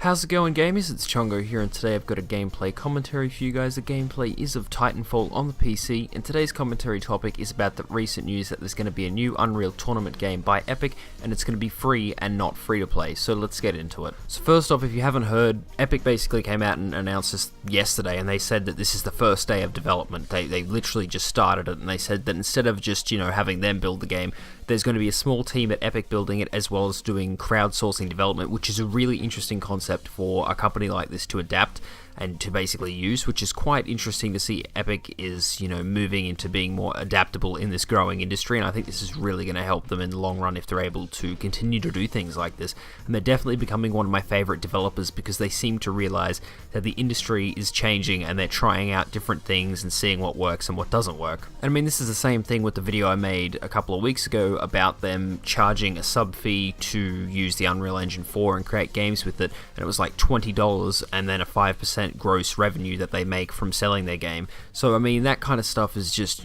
How's it going, gamers? It's Chongo here, and today I've got a gameplay commentary for you guys. The gameplay is of Titanfall on the PC, and today's commentary topic is about the recent news that there's going to be a new Unreal Tournament game by Epic, and it's going to be free and not free to play, so let's get into it. So first off, if you haven't heard, Epic basically came out and announced this yesterday, and they said that this is the first day of development. They literally just started it, and they said that instead of just, having them build the game, there's going to be a small team at Epic building it, as well as doing crowdsourcing development, which is a really interesting concept for a company like this to adapt and to basically use, which is quite interesting to see. Epic is, moving into being more adaptable in this growing industry, and I think this is really going to help them in the long run if they're able to continue to do things like this. And they're definitely becoming one of my favorite developers because they seem to realize that the industry is changing and they're trying out different things and seeing what works and what doesn't work. And I mean, this is the same thing with the video I made a couple of weeks ago about them charging a sub fee to use the Unreal Engine 4 and create games with it, and it was like $20 and then a 5% gross revenue that they make from selling their game. So I mean, that kind of stuff is just,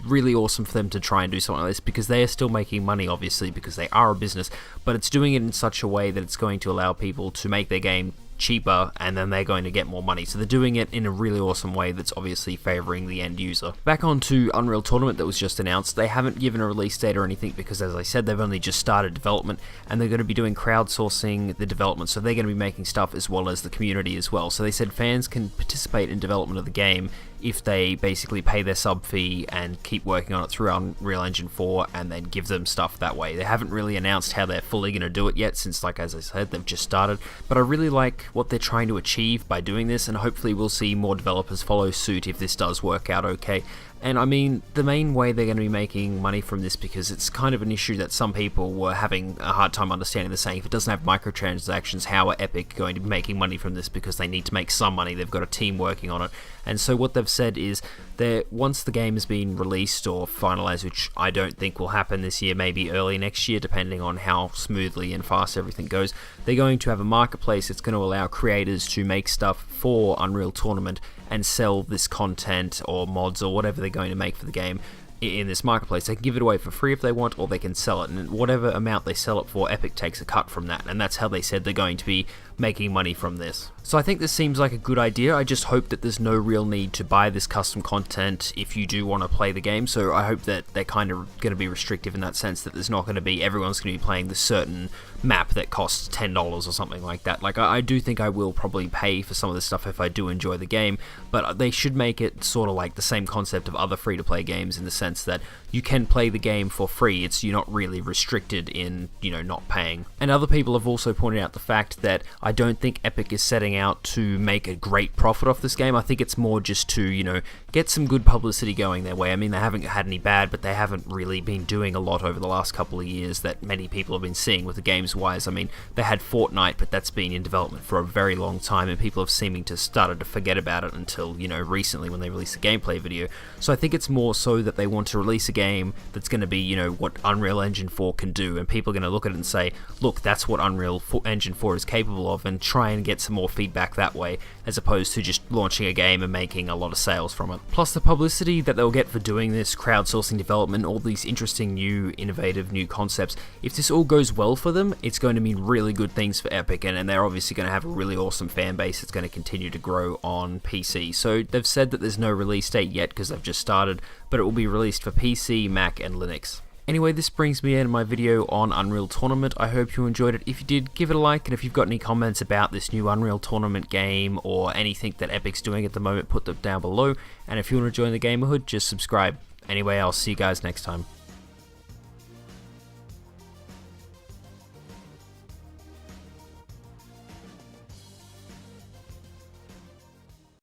really awesome for them to try and do something like this, because they are still making money, obviously, because they are a business, but it's doing it in such a way that it's going to allow people to make their game cheaper, and then they're going to get more money. So they're doing it in a really awesome way that's obviously favoring the end user. Back on to Unreal Tournament that was just announced. They haven't given a release date or anything because, as I said, they've only just started development, and they're going to be doing crowdsourcing the development, so they're going to be making stuff as well as the community as well. So they said fans can participate in development of the game if they basically pay their sub fee and keep working on it through Unreal Engine 4 and then give them stuff that way. They haven't really announced how they're fully going to do it yet, since, like as I said, they've just started, but I really like what they're trying to achieve by doing this, and hopefully we'll see more developers follow suit if this does work out okay. And I mean, the main way they're going to be making money from this, because it's kind of an issue that some people were having a hard time understanding, the saying, if it doesn't have microtransactions, how are Epic going to be making money from this? Because they need to make some money, they've got a team working on it. And so what they've said is that once the game has been released or finalized, which I don't think will happen this year, maybe early next year, depending on how smoothly and fast everything goes, they're going to have a marketplace that's going to allow creators to make stuff for Unreal Tournament and sell this content or mods or whatever they're going to make for the game in this marketplace. They can give it away for free if they want, or they can sell it, and whatever amount they sell it for, Epic takes a cut from that, and that's how they said they're going to be making money from this. So I think this seems like a good idea. I just hope that there's no real need to buy this custom content if you do want to play the game, so I hope that they're kind of going to be restrictive in that sense, that there's not going to be, everyone's going to be playing this certain map that costs $10 or something like that. Like, I do think I will probably pay for some of this stuff if I do enjoy the game, but they should make it sort of like the same concept of other free-to-play games, in the sense that you can play the game for free. You're not really restricted in, not paying. And other people have also pointed out the fact that I don't think Epic is setting out to make a great profit off this game. I think it's more just to, get some good publicity going their way. I mean, they haven't had any bad, but they haven't really been doing a lot over the last couple of years that many people have been seeing with the games-wise. I mean, they had Fortnite, but that's been in development for a very long time, and people have seeming to started to forget about it until, recently when they released a gameplay video. So I think it's more so that they want to release a game that's going to be, what Unreal Engine 4 can do, and people are going to look at it and say, look, that's what Unreal Engine 4 is capable of, and try and get some more feedback that way, as opposed to just launching a game and making a lot of sales from it. Plus the publicity that they'll get for doing this, crowdsourcing development, all these interesting new, innovative new concepts, if this all goes well for them, it's going to mean really good things for Epic, and they're obviously going to have a really awesome fan base that's going to continue to grow on PC. So they've said that there's no release date yet because they've just started, but it will be released for PC, Mac, and Linux. Anyway, this brings me in my video on Unreal Tournament. I hope you enjoyed it. If you did, give it a like, and if you've got any comments about this new Unreal Tournament game or anything that Epic's doing at the moment, put them down below. And if you want to join the GamerHood, just subscribe. Anyway, I'll see you guys next time.